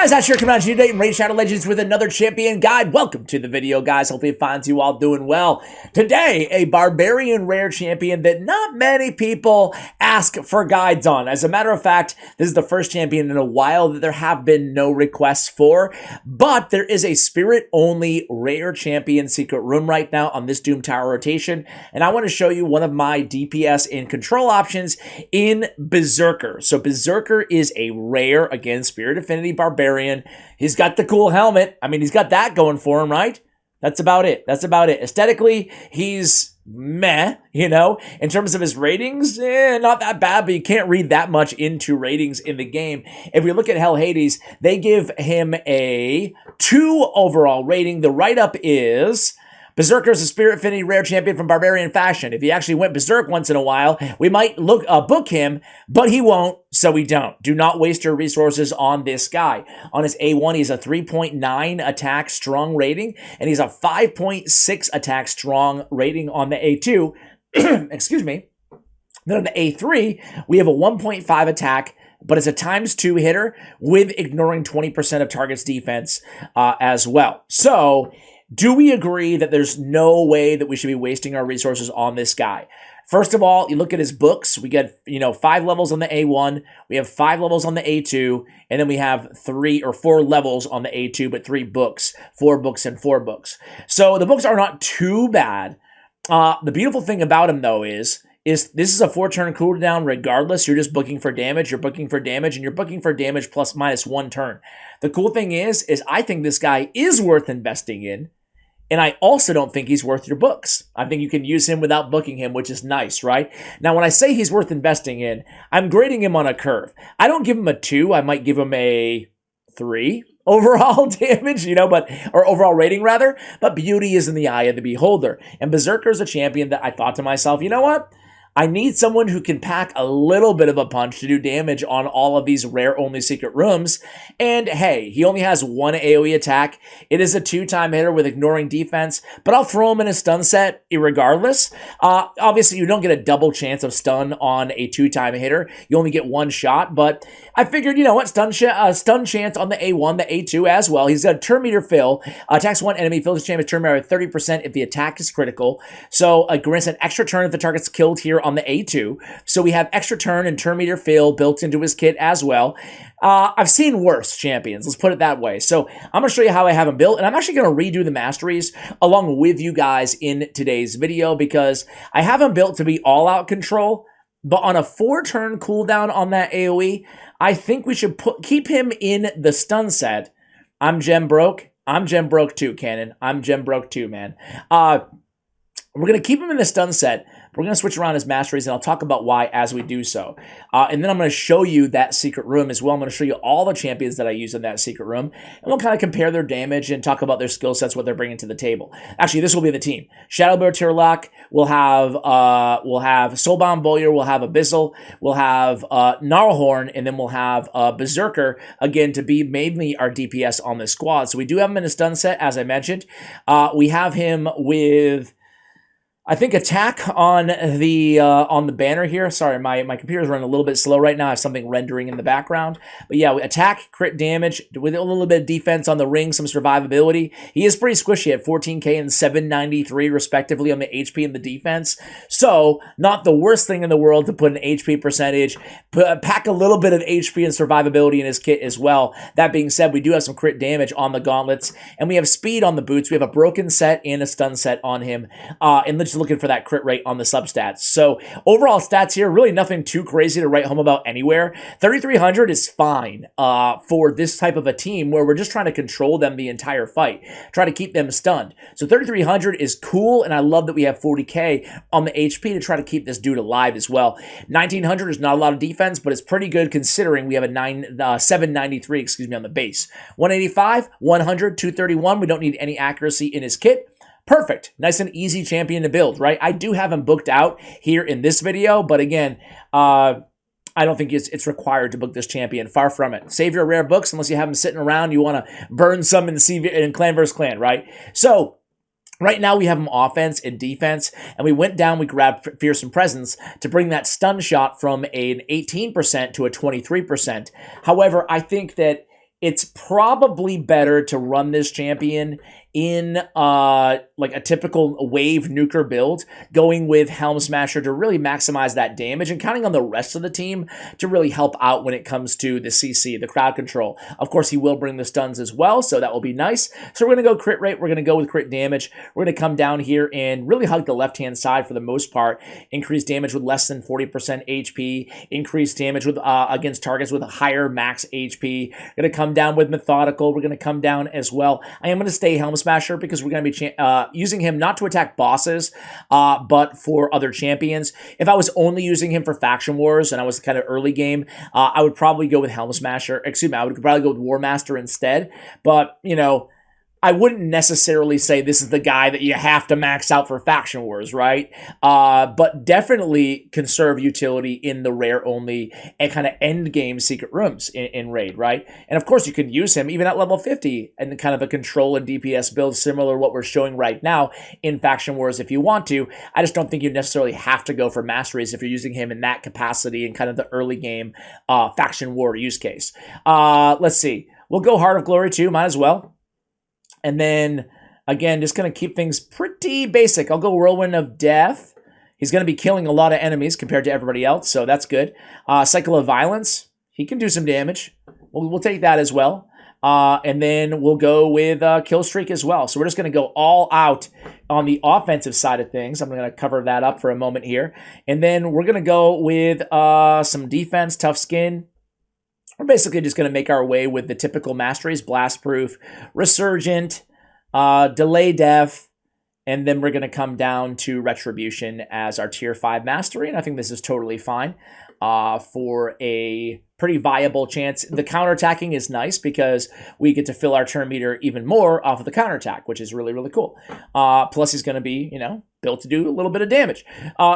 Guys, that's your coming out to you today in Raid Shadow Legends with another champion guide. Welcome to the video, guys. Hopefully it finds you all doing well. Today, a barbarian rare champion that not many people ask for guides on. As a matter of fact, this is the first champion in a while that there have been no requests for, but there is a spirit-only rare champion secret room right now on this Doom Tower rotation, and I want to show you one of my DPS and control options in Berserker. So Berserker is a rare, again, Spirit Affinity Barbarian. He's got the cool helmet. I mean, he's got that going for him, right? That's about it. That's about it. Aesthetically, he's meh, you know? In terms of his ratings, not that bad, but you can't read that much into ratings in the game. If we look at Hell Hades, they give him a 2 overall rating. The write-up is... Berserker is a Spirit Affinity rare champion from Barbarian Fashion. If he actually went Berserk once in a while, we might book him, but he won't, so we don't. Do not waste your resources on this guy. On his A1, he's a 3.9 attack strong rating, and he's a 5.6 attack strong rating on the A2. Excuse me. Then on the A3, we have a 1.5 attack, but it's a ×2 hitter with ignoring 20% of target's defense as well. So... do we agree that there's no way that we should be wasting our resources on this guy? First of all, you look at his books. We get, 5 levels on the A1. We have 5 levels on the A2. And then we have 3 or 4 levels on the A2, but 3 books, 4 books, and 4 books. So the books are not too bad. The beautiful thing about him, though, is this is a 4-turn cooldown regardless. You're just booking for damage. You're booking for damage, and you're booking for damage plus minus 1 turn. The cool thing is I think this guy is worth investing in. And I also don't think he's worth your books. I think you can use him without booking him, which is nice, right? Now, when I say he's worth investing in, I'm grading him on a curve. I don't give him a 2. I might give him a 3 overall damage, or overall rating, rather. But beauty is in the eye of the beholder. And Berserker is a champion that I thought to myself, you know what? I need someone who can pack a little bit of a punch to do damage on all of these rare-only secret rooms. And hey, he only has 1 AoE attack. It is a 2-time hitter with ignoring defense, but I'll throw him in a stun set irregardless. Obviously, you don't get a double chance of stun on a 2-time hitter. You only get 1 shot, but I figured, you know what, stun chance on the A1, the A2 as well. He's got a turn meter fill, attacks 1 enemy, fills his champion turn meter at 30% if the attack is critical. So grants an extra turn if the target's killed here on the A2. So we have extra turn and turn meter fill built into his kit as well. I've seen worse champions, let's put it that way. So I'm going to show you how I have him built, and I'm actually going to redo the Masteries along with you guys in today's video because I have him built to be all-out control, but on a 4-turn cooldown on that AoE, I think we should keep him in the stun set. I'm gem broke. I'm gem broke too, Cannon. I'm gem broke too, man. We're going to keep him in the stun set. We're going to switch around his Masteries, and I'll talk about why as we do so. And then I'm going to show you that secret room as well. I'm going to show you all the champions that I use in that secret room, and we'll kind of compare their damage and talk about their skill sets, what they're bringing to the table. Actually, this will be the team. Shadowbear Tirlock, we'll have Soulbound Bowyer, we'll have Abyssal, we'll have Gnarlhorn, and then we'll have Berserker, again, to be mainly our DPS on this squad. So we do have him in a stun set, as I mentioned. We have him with... I think attack on the banner here. Sorry, my computer's running a little bit slow right now. I have something rendering in the background. But yeah, attack, crit damage, with a little bit of defense on the ring, some survivability. He is pretty squishy at 14k and 793 respectively on the HP and the defense. So, not the worst thing in the world to put an HP percentage, pack a little bit of HP and survivability in his kit as well. That being said, we do have some crit damage on the gauntlets, and we have speed on the boots. We have a broken set and a stun set on him. And let's looking for that crit rate on the substats. So overall stats here, really nothing too crazy to write home about anywhere. 3,300 is fine for this type of a team where we're just trying to control them the entire fight, try to keep them stunned. So 3,300 is cool, and I love that we have 40k on the HP to try to keep this dude alive as well. 1,900 is not a lot of defense, but it's pretty good considering we have a 793, on the base. 185, 100, 231. We don't need any accuracy in his kit. Perfect. Nice and easy champion to build, right? I do have him booked out here in this video, but again, I don't think it's required to book this champion. Far from it. Save your rare books unless you have them sitting around. You want to burn some in Clan vs. Clan, right? So, right now we have him offense and defense, and we went down, we grabbed Fearsome Presence to bring that stun shot from an 18% to a 23%. However, I think that it's probably better to run this champion in like a typical wave nuker build, going with Helm Smasher to really maximize that damage and counting on the rest of the team to really help out when it comes to the CC, the crowd control. Of course, he will bring the stuns as well, so that will be nice. So we're going to go crit rate. We're going to go with crit damage. We're going to come down here and really hug the left-hand side for the most part. Increase damage with less than 40% HP. Increase damage with against targets with a higher max HP. Going to come down with Methodical. We're going to come down as well. I am going to stay Helm Smasher because we're going to be using him not to attack bosses, but for other champions. If I was only using him for Faction Wars and I was kind of early game, I would probably go with Helm Smasher. Excuse me, I would probably go with War Master instead. But, you know, I wouldn't necessarily say this is the guy that you have to max out for Faction Wars, right? But definitely conserve utility in the rare only and kind of end game secret rooms in Raid, right? And of course, you can use him even at level 50 and kind of a control and DPS build similar to what we're showing right now in Faction Wars if you want to. I just don't think you necessarily have to go for Masteries if you're using him in that capacity in kind of the early game Faction War use case. Let's see. We'll go Heart of Glory too, might as well. And then, again, just going to keep things pretty basic. I'll go Whirlwind of Death. He's going to be killing a lot of enemies compared to everybody else, so that's good. Cycle of Violence. He can do some damage. We'll take that as well. And then we'll go with Kill Streak as well. So we're just going to go all out on the offensive side of things. I'm going to cover that up for a moment here. And then we're going to go with some defense, Tough Skin. We're basically just going to make our way with the typical Masteries, Blastproof, Resurgent, Delay Death, and then we're going to come down to Retribution as our Tier 5 Mastery, and I think this is totally fine for a pretty viable chance. The counterattacking is nice because we get to fill our turn meter even more off of the counterattack, which is really, really cool. Plus, he's going to be, you know, built to do a little bit of damage.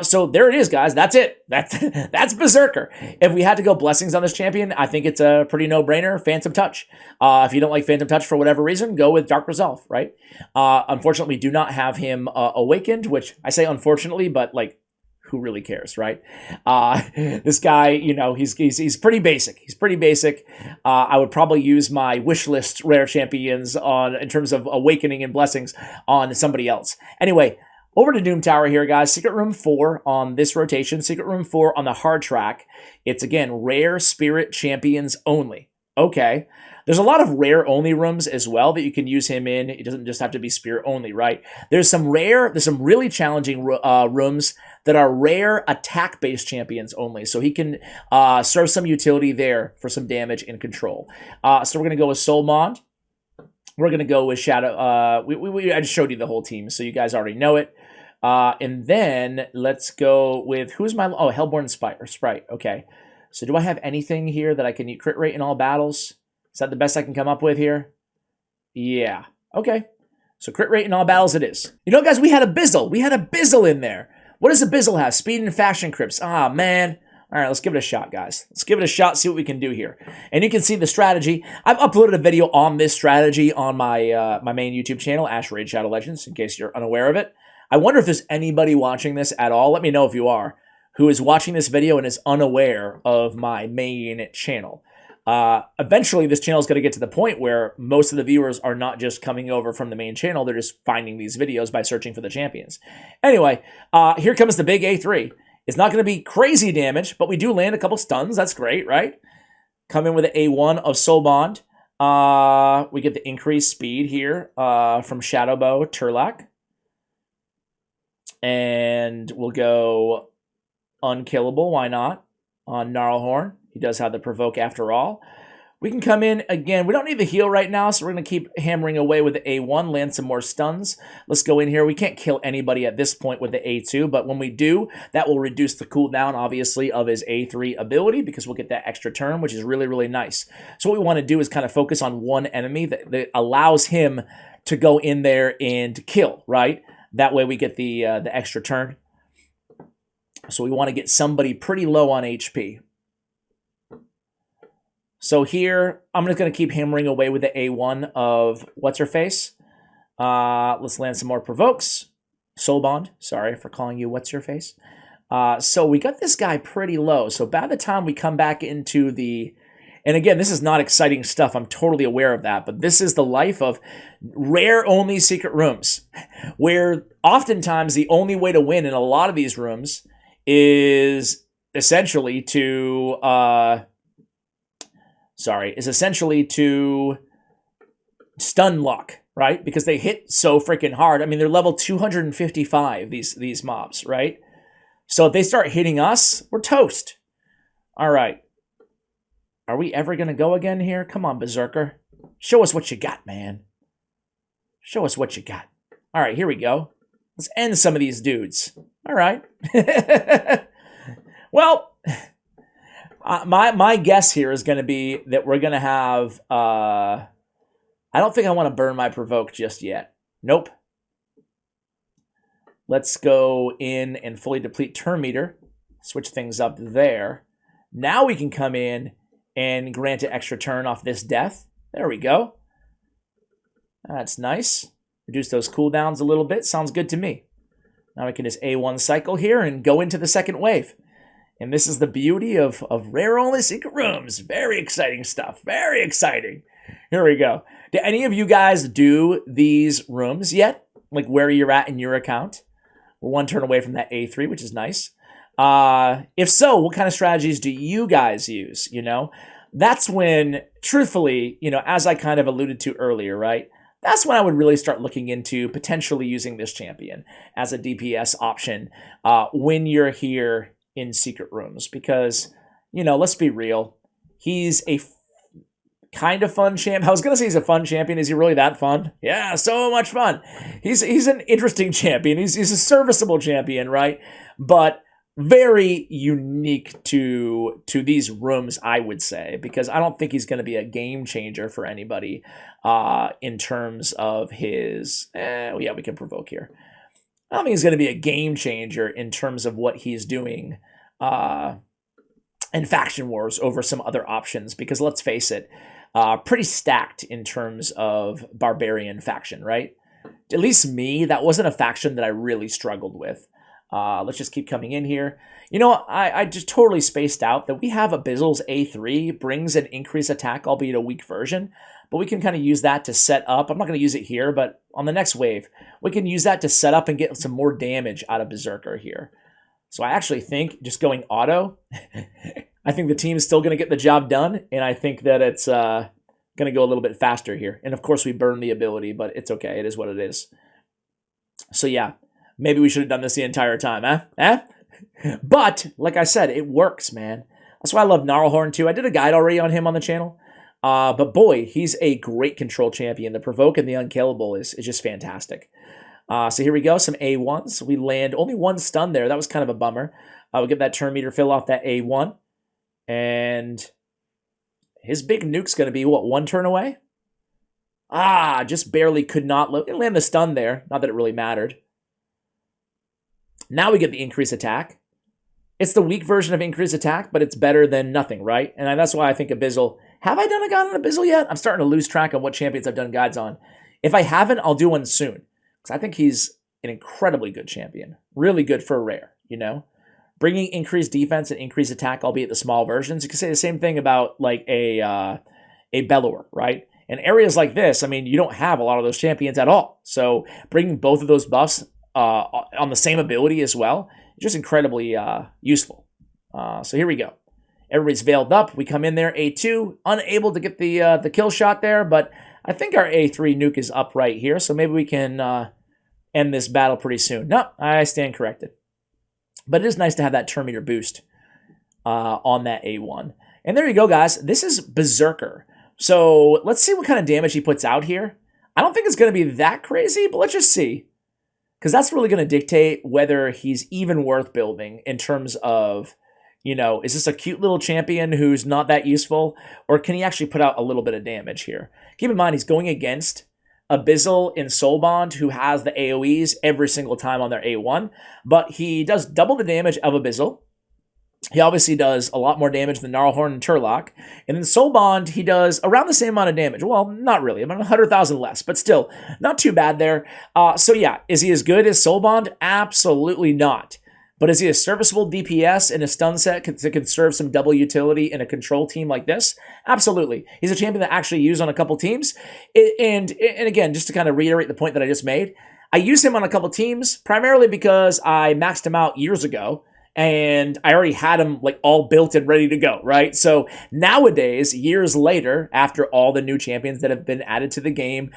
So there it is, guys. That's it. That's Berserker. If we had to go blessings on this champion, I think it's a pretty no-brainer. Phantom Touch. If you don't like Phantom Touch for whatever reason, go with Dark Resolve, right? Unfortunately, we do not have him awakened, which I say unfortunately, but like, who really cares, right? This guy, you know, he's pretty basic. He's pretty basic. I would probably use my wish list rare champions in terms of awakening and blessings on somebody else. Anyway, over to Doom Tower here, guys. Secret Room 4 on this rotation. Secret Room 4 on the hard track. It's, again, rare spirit champions only. Okay. There's a lot of rare only rooms as well that you can use him in. It doesn't just have to be spirit only, right? There's some really challenging rooms that are rare attack-based champions only. So he can serve some utility there for some damage and control. So we're going to go with Soulmond. We're going to go with Shadow. I just showed you the whole team, so you guys already know it. And then let's go with, who's my, oh, Hellborn Sprite. Okay. So do I have anything here that I can crit rate in all battles? Is that the best I can come up with here? Yeah. Okay. So crit rate in all battles it is. You know, guys, we had a Bizzle. We had a Bizzle in there. What does a Bizzle have? Speed and Faction Crypts. Ah, man. All right, let's give it a shot, guys. Let's give it a shot, see what we can do here. And you can see the strategy. I've uploaded a video on this strategy on my my main YouTube channel, Ash Raid Shadow Legends, in case you're unaware of it. I wonder if there's anybody watching this at all. Let me know if you are, who is watching this video and is unaware of my main channel. Eventually, this channel is going to get to the point where most of the viewers are not just coming over from the main channel. They're just finding these videos by searching for the champions. Anyway, here comes the big A3. It's not going to be crazy damage, but we do land a couple stuns. That's great, right? Come in with an A1 of Soul Bond. We get the increased speed here from Shadowbow Turlac. And we'll go Unkillable. Why not? On Gnarlhorn. He does have the provoke after all. We can come in again. We don't need the heal right now, so we're going to keep hammering away with the A1, land some more stuns. Let's go in here. We can't kill anybody at this point with the A2, but when we do, that will reduce the cooldown, obviously, of his A3 ability because we'll get that extra turn, which is really, really nice. So what we want to do is kind of focus on one enemy that allows him to go in there and kill, right? That way we get the extra turn. So we want to get somebody pretty low on HP. So here, I'm just going to keep hammering away with the A1 of What's-Her-Face. Let's land some more provokes. Soul Bond, sorry for calling you What's-Your-Face. So we got this guy pretty low. So by the time we come back into the And again, this is not exciting stuff. I'm totally aware of that. But this is the life of rare-only secret rooms, where oftentimes the only way to win in a lot of these rooms is essentially to stun lock, right? Because they hit so freaking hard. I mean, they're level 255, these mobs, right? So if they start hitting us, we're toast. All right. Are we ever going to go again here? Come on, Berserker. Show us what you got, man. Show us what you got. All right, here we go. Let's end some of these dudes. All right. Well, my guess here is going to be that we're going to have... I don't think I want to burn my provoke just yet. Nope. Let's go in and fully deplete turn meter. Switch things up there. Now we can come in and grant an extra turn off this death. There we go. That's nice. Reduce those cooldowns a little bit. Sounds good to me. Now we can just A1 cycle here and go into the second wave. And this is the beauty of rare-only secret rooms. Very exciting stuff. Very exciting. Here we go. Did any of you guys do these rooms yet? Like where you're at in your account? We're one turn away from that A3, which is nice. If so, what kind of strategies do you guys use? You know, that's when, truthfully, you know, as I kind of alluded to earlier, right? That's when I would really start looking into potentially using this champion as a DPS option when you're here in secret rooms. Because, you know, let's be real. He's a kind of fun champ. I was going to say he's a fun champion. Is he really that fun? Yeah, so much fun. He's an interesting champion. He's a serviceable champion, right? But very unique to these rooms, I would say, because I don't think he's going to be a game changer for anybody in terms of his... yeah, we can provoke here. I don't think he's going to be a game changer in terms of what he's doing in Faction Wars over some other options, because let's face it, pretty stacked in terms of Barbarian faction, right? At least me, that wasn't a faction that I really struggled with. Let's just keep coming in here. You know, I just totally spaced out that we have Abyssal's A3 brings an increased attack, albeit a weak version, but we can kind of use that to set up. I'm not going to use it here, but on the next wave, we can use that to set up and get some more damage out of Berserker here. So I actually think just going auto, I think the team is still going to get the job done, and I think that it's going to go a little bit faster here. And of course, we burn the ability, but it's okay. It is what it is. So yeah. Maybe we should have done this the entire time, eh? But, like I said, it works, man. That's why I love Gnarlhorn, too. I did a guide already on him on the channel. But boy, he's a great control champion. The Provoke and the Unkillable is just fantastic. So here we go, some A1s. We land only one stun there. That was kind of a bummer. We'll get that turn meter fill off that A1. And his big nuke's going to be, what, one turn away? Just barely could not land the stun there. Not that it really mattered. Now we get the increased attack. It's the weak version of increased attack, but it's better than nothing, right? And that's why I think Abyssal... Have I done a guide on Abyssal yet? I'm starting to lose track of what champions I've done guides on. If I haven't, I'll do one soon. Because I think he's an incredibly good champion. Really good for a rare, you know? Bringing increased defense and increased attack, albeit the small versions. You can say the same thing about like a Bellower, right? In areas like this, I mean, you don't have a lot of those champions at all. So bringing both of those buffs on the same ability as well, just incredibly useful. So here we go. Everybody's veiled up. We come in there, A2, unable to get the kill shot there, but I think our A3 nuke is up right here, so maybe we can end this battle pretty soon. No, I stand corrected. But it is nice to have that turn meter boost on that A1. And there you go, guys. This is Berserker. So let's see what kind of damage he puts out here. I don't think it's going to be that crazy, but let's just see. Because that's really going to dictate whether he's even worth building in terms of, you know, is this a cute little champion who's not that useful? Or can he actually put out a little bit of damage here? Keep in mind, he's going against Abyssal in Soulbond, who has the AoEs every single time on their A1. But he does double the damage of Abyssal. He obviously does a lot more damage than Gnarlhorn and Turlock. And in Soulbond, he does around the same amount of damage. Well, not really. About 100,000 less, but still, not too bad there. So yeah, is he as good as Soulbond? Absolutely not. But is he a serviceable DPS in a stun set that can serve some double utility in a control team like this? Absolutely. He's a champion that actually used on a couple teams. And again, just to kind of reiterate the point that I just made, I used him on a couple teams primarily because I maxed him out years ago. And I already had him like all built and ready to go, right? So nowadays, years later, after all the new champions that have been added to the game,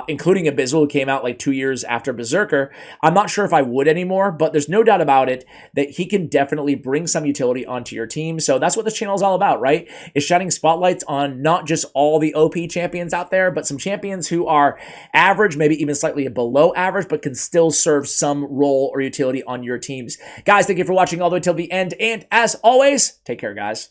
including Abyssal, who came out like 2 years after Berserker, I'm not sure if I would anymore, but there's no doubt about it that he can definitely bring some utility onto your team. So that's what this channel is all about, right? Is shining spotlights on not just all the OP champions out there, but some champions who are average, maybe even slightly below average, but can still serve some role or utility on your teams. Guys, thank you for watching all the way till the end. And as always, take care, guys.